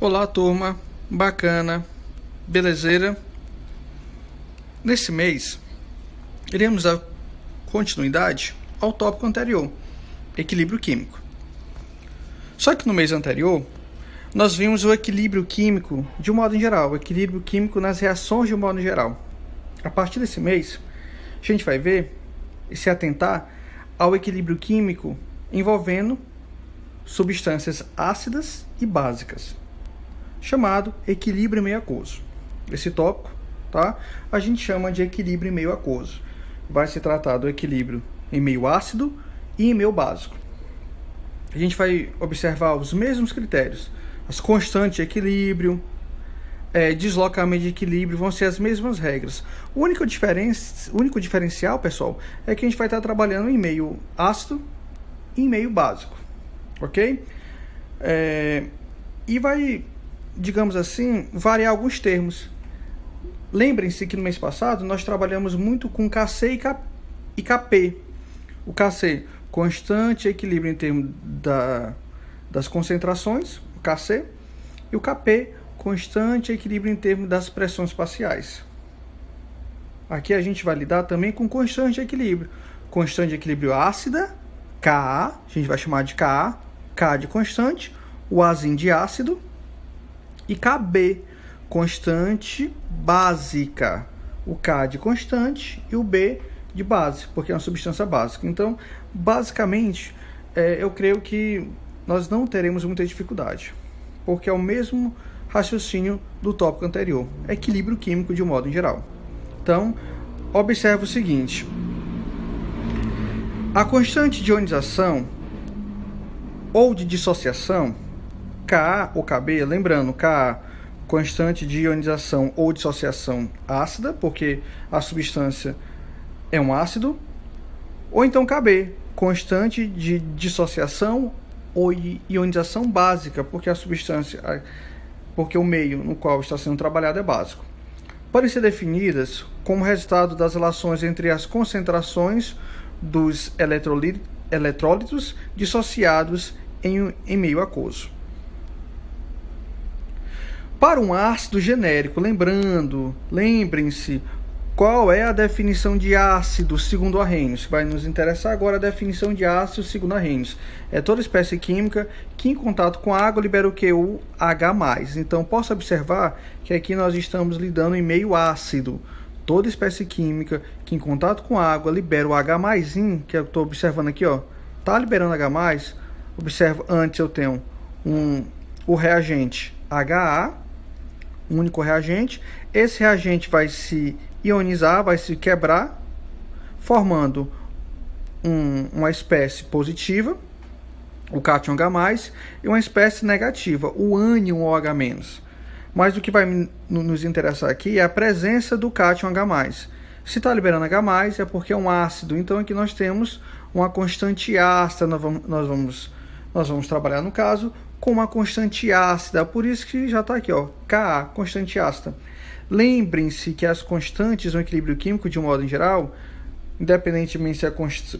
Olá, turma, bacana, belezeira. Nesse mês, iremos dar continuidade ao tópico anterior, equilíbrio químico. Só que no mês anterior, nós vimos o equilíbrio químico de um modo em geral, o equilíbrio químico nas reações de um modo em geral. A partir desse mês, a gente vai ver e se atentar ao equilíbrio químico envolvendo substâncias ácidas e básicas, chamado equilíbrio em meio aquoso. Esse tópico, tá? A gente chama de equilíbrio em meio aquoso. Vai se tratar do equilíbrio em meio ácido e em meio básico. A gente vai observar os mesmos critérios. As constantes de equilíbrio, deslocamento de equilíbrio, vão ser as mesmas regras. O único diferencial, pessoal, é que a gente vai estar trabalhando em meio ácido e em meio básico. Ok? E vai, digamos assim, variar alguns termos. Lembrem-se que no mês passado nós trabalhamos muito com Kc e Kp. O Kc, constante equilíbrio em termos das concentrações, o Kc, e o Kp, constante equilíbrio em termos das pressões parciais. Aqui a gente vai lidar também com constante de equilíbrio. Constante de equilíbrio ácida, Ka, a gente vai chamar de Ka, K de constante, o Azinho de ácido, e Kb, constante básica, o K de constante e o B de base, porque é uma substância básica. Então, basicamente, eu creio que nós não teremos muita dificuldade, porque é o mesmo raciocínio do tópico anterior, equilíbrio químico de um modo em geral. Então, observe o seguinte: a constante de ionização ou de dissociação, Ka ou Kb, lembrando, Ka, constante de ionização ou dissociação ácida, porque a substância é um ácido, ou então Kb, constante de dissociação ou ionização básica, porque o meio no qual está sendo trabalhado é básico. Podem ser definidas como resultado das relações entre as concentrações dos eletrólitos dissociados em meio aquoso. Para um ácido genérico, lembrem-se qual é a definição de ácido segundo Arrhenius. Vai nos interessar agora a definição de ácido segundo Arrhenius. É toda espécie química que em contato com a água libera o que? O H+. Então, posso observar que aqui nós estamos lidando em meio ácido. Toda espécie química que em contato com a água libera o H+, que eu estou observando aqui, ó, tá liberando H+. Observo, antes eu tenho o reagente HA, um único reagente. Esse reagente vai se ionizar, vai se quebrar, formando uma espécie positiva, o cátion H+, e uma espécie negativa, o ânion OH-. Mas o que vai nos interessar aqui é a presença do cátion H+. Se está liberando H+, é porque é um ácido. Então aqui nós temos uma constante ácida. Nós vamos trabalhar, no caso, com uma constante ácida. Por isso que já está aqui, ó, Ka, constante ácida. Lembrem-se que as constantes no equilíbrio químico, de um modo em geral, independentemente se a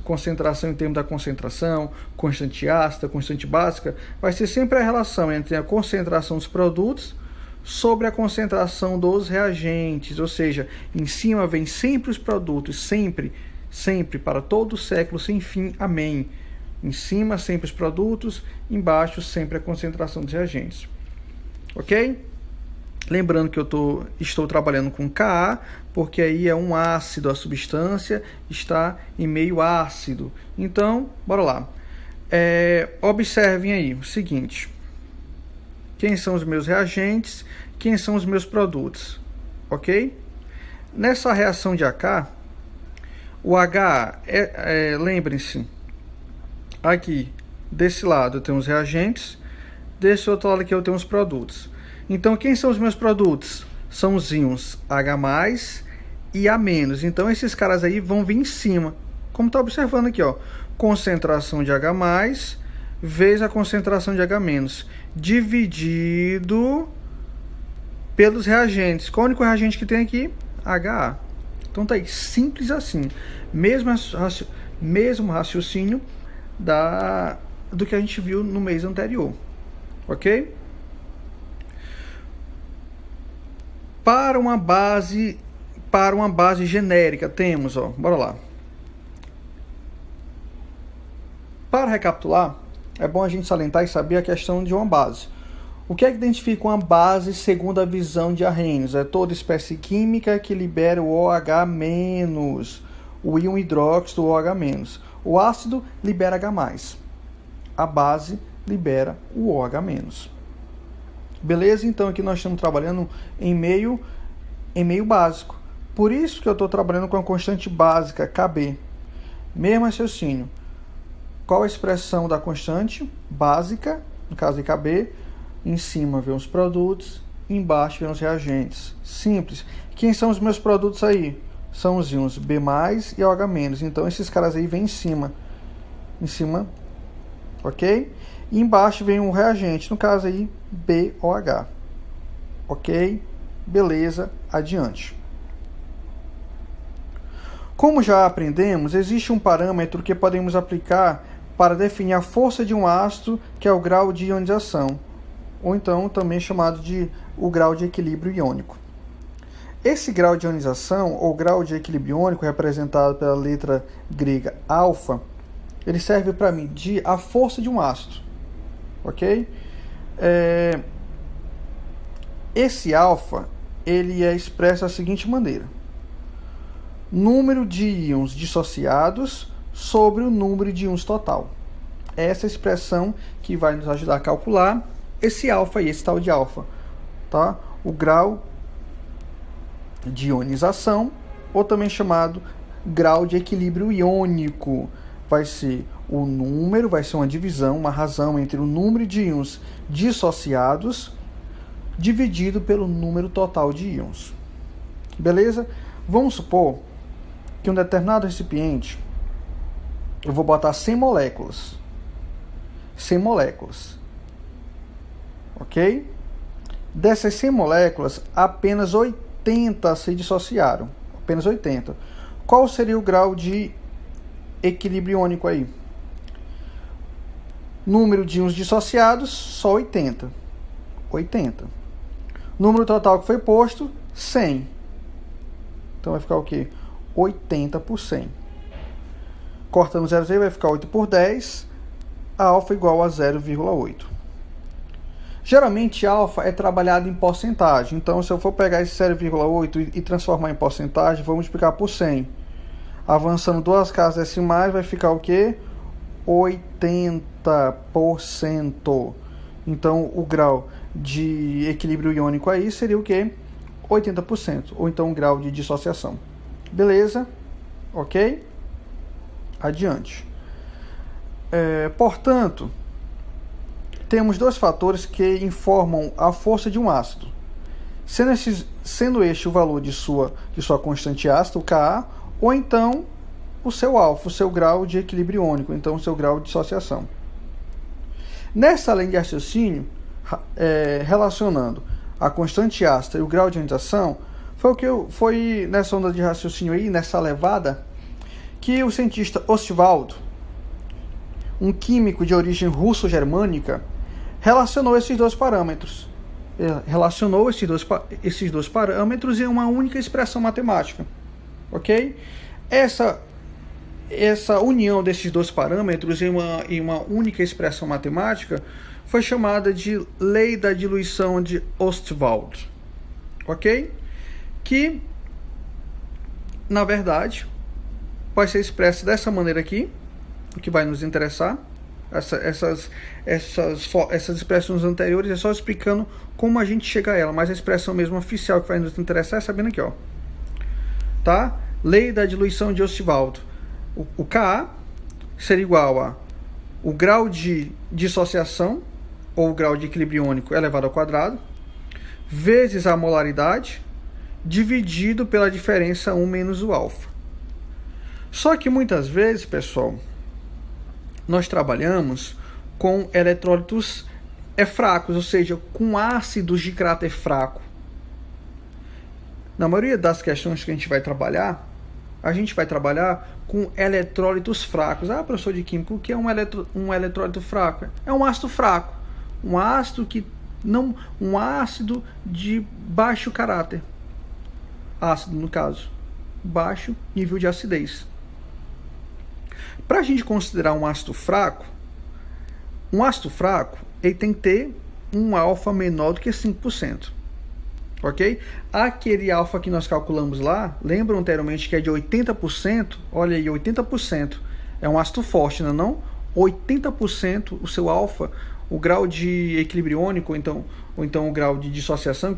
concentração em termos da concentração, constante ácida, constante básica, vai ser sempre a relação entre a concentração dos produtos sobre a concentração dos reagentes. Ou seja, em cima vem sempre os produtos, sempre, para todo o século sem fim. Amém. Em cima, sempre os produtos, embaixo, sempre a concentração dos reagentes. Ok? Lembrando que eu estou trabalhando com Ka, porque aí é um ácido, a substância está em meio ácido. Então, bora lá. Observem aí o seguinte: quem são os meus reagentes, quem são os meus produtos. Ok? Nessa reação de AK, o HA, lembrem-se, aqui, desse lado eu tenho os reagentes, desse outro lado aqui eu tenho os produtos. Então, quem são os meus produtos? São os íons H+, e A-. Então, esses caras aí vão vir em cima. Como está observando aqui, ó, concentração de H+, vezes a concentração de H-, dividido pelos reagentes. Qual é o único reagente que tem aqui? HA. Então, tá aí, simples assim. Mesmo raciocínio do que a gente viu no mês anterior, ok? Para uma base genérica, temos, ó, bora lá. Para recapitular, é bom a gente salientar e saber a questão de uma base. O que é que identifica uma base segundo a visão de Arrhenius? É toda espécie química que libera o OH-, o íon hidróxido, o OH-. O ácido libera H+. A base libera o OH-. Beleza? Então aqui nós estamos trabalhando em meio básico. Por isso que eu estou trabalhando com a constante básica, Kb. Mesmo raciocínio. Qual a expressão da constante básica, no caso de Kb? Em cima vem os produtos, embaixo vem os reagentes. Simples. Quem são os meus produtos aí? São os íons B+, e OH-. Então esses caras aí vêm em cima. Em cima, ok? E embaixo vem um reagente, no caso aí, BOH. Ok? Beleza, adiante. Como já aprendemos, existe um parâmetro que podemos aplicar para definir a força de um ácido, que é o grau de ionização, ou então também chamado de o grau de equilíbrio iônico. Esse grau de ionização, ou grau de equilíbrio iônico, representado pela letra grega alfa, ele serve para medir a força de um ácido, ok? Esse alfa, ele é expresso da seguinte maneira: número de íons dissociados sobre o número de íons total. Essa é a expressão que vai nos ajudar a calcular esse alfa e esse tal de alfa, tá? O grau de ionização, ou também chamado grau de equilíbrio iônico, vai ser o número, vai ser uma divisão, uma razão entre o número de íons dissociados dividido pelo número total de íons. Beleza? Vamos supor que um determinado recipiente, eu vou botar 100 moléculas. 100 moléculas. Ok? Dessas 100 moléculas, apenas 80 se dissociaram. Apenas 80. Qual seria o grau de equilíbrio iônico aí? Número de íons dissociados, só 80. 80. Número total que foi posto, 100. Então vai ficar o quê? 80 por 100. Cortando 0, vai ficar 8 por 10. Alfa igual a 0,8. Geralmente, alfa é trabalhado em porcentagem. Então, se eu for pegar esse 0,8 e transformar em porcentagem, vou multiplicar por 100. Avançando duas casas decimais, vai ficar o quê? 80%. Então, o grau de equilíbrio iônico aí seria o quê? 80%. Ou então, o grau de dissociação. Beleza? Ok? Adiante. Portanto, temos dois fatores que informam a força de um ácido. Sendo este o valor de sua constante ácida, o Ka, ou então o seu alfa, o seu grau de equilíbrio iônico, então o seu grau de dissociação. Nessa linha de raciocínio, relacionando a constante ácida e o grau de ionização, foi nessa onda de raciocínio aí, nessa levada, que o cientista Ostwald, um químico de origem russo-germânica, relacionou esses dois parâmetros. Relacionou esses dois parâmetros em uma única expressão matemática. Ok? Essa união desses dois parâmetros em uma única expressão matemática foi chamada de Lei da Diluição de Ostwald. Ok? Que, na verdade, pode ser expressa dessa maneira aqui, o que vai nos interessar. Essas expressões anteriores é só explicando como a gente chega a ela, mas a expressão mesmo oficial que vai nos interessar é sabendo aqui, ó. Tá? Lei da diluição de Ostwald. O Ka seria igual a o grau de dissociação, ou o grau de equilíbrio iônico elevado ao quadrado, vezes a molaridade, dividido pela diferença 1 menos o alfa. Só que muitas vezes, pessoal, nós trabalhamos com eletrólitos fracos, ou seja, com ácidos de caráter fraco. Na maioria das questões que a gente vai trabalhar com eletrólitos fracos. Ah, professor de química, o que é um eletrólito fraco? É um ácido fraco, um ácido de baixo caráter, ácido no caso, baixo nível de acidez. Para a gente considerar um ácido fraco ele tem que ter um alfa menor do que 5%. Ok? Aquele alfa que nós calculamos lá, lembra anteriormente que é de 80%? Olha aí, 80%. É um ácido forte, não é não? 80% o seu alfa, o grau de equilíbrio iônico, ou então o grau de dissociação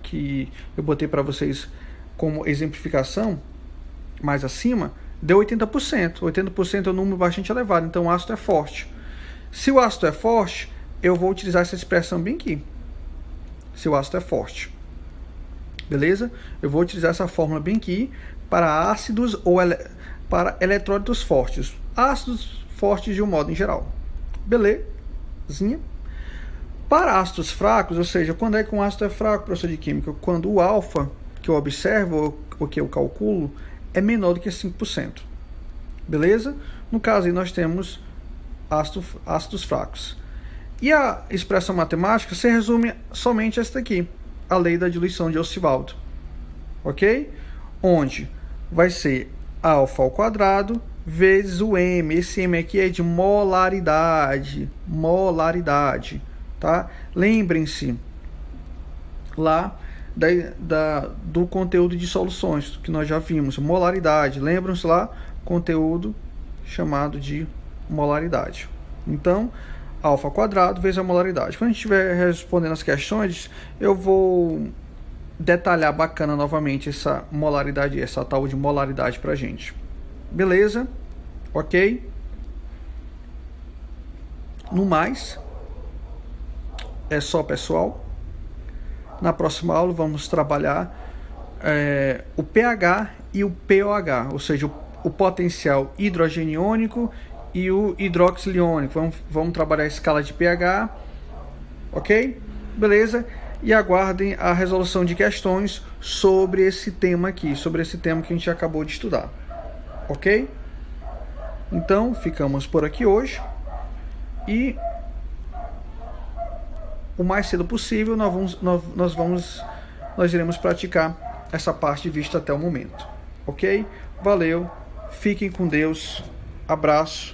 que eu botei para vocês como exemplificação, mais acima, deu 80%. 80% é um número bastante elevado, então o ácido é forte. Se o ácido é forte, eu vou utilizar essa expressão bem aqui. Se o ácido é forte. Beleza? Eu vou utilizar essa fórmula bem aqui para ácidos ou para eletrólitos fortes. Ácidos fortes de um modo em geral. Belezinha? Para ácidos fracos, ou seja, quando é que um ácido é fraco, professor de química? Quando o alfa que eu observo, ou que eu calculo, é menor do que 5%. Beleza? No caso aí nós temos ácidos fracos. E a expressão matemática se resume somente a esta aqui, a lei da diluição de Ostwald. Ok? Onde vai ser alfa ao quadrado vezes o m. Esse m aqui é de molaridade. Molaridade. Tá? Lembrem-se lá do conteúdo de soluções que nós já vimos. Molaridade. Lembram-se lá? Conteúdo chamado de molaridade. Então, alfa ao quadrado vezes a molaridade. Quando a gente estiver respondendo as questões, eu vou detalhar bacana novamente essa molaridade, essa tal de molaridade pra gente. Beleza? Ok? No mais, é só, pessoal. Na próxima aula vamos trabalhar o pH e o pOH, ou seja, o potencial hidrogeniônico e o hidroxiliônico. Vamos trabalhar a escala de pH, ok? Beleza? E aguardem a resolução de questões sobre esse tema aqui, sobre esse tema que a gente acabou de estudar, ok? Então, ficamos por aqui hoje e o mais cedo possível nós iremos praticar essa parte vista até o momento, ok? Valeu, fiquem com Deus, abraço.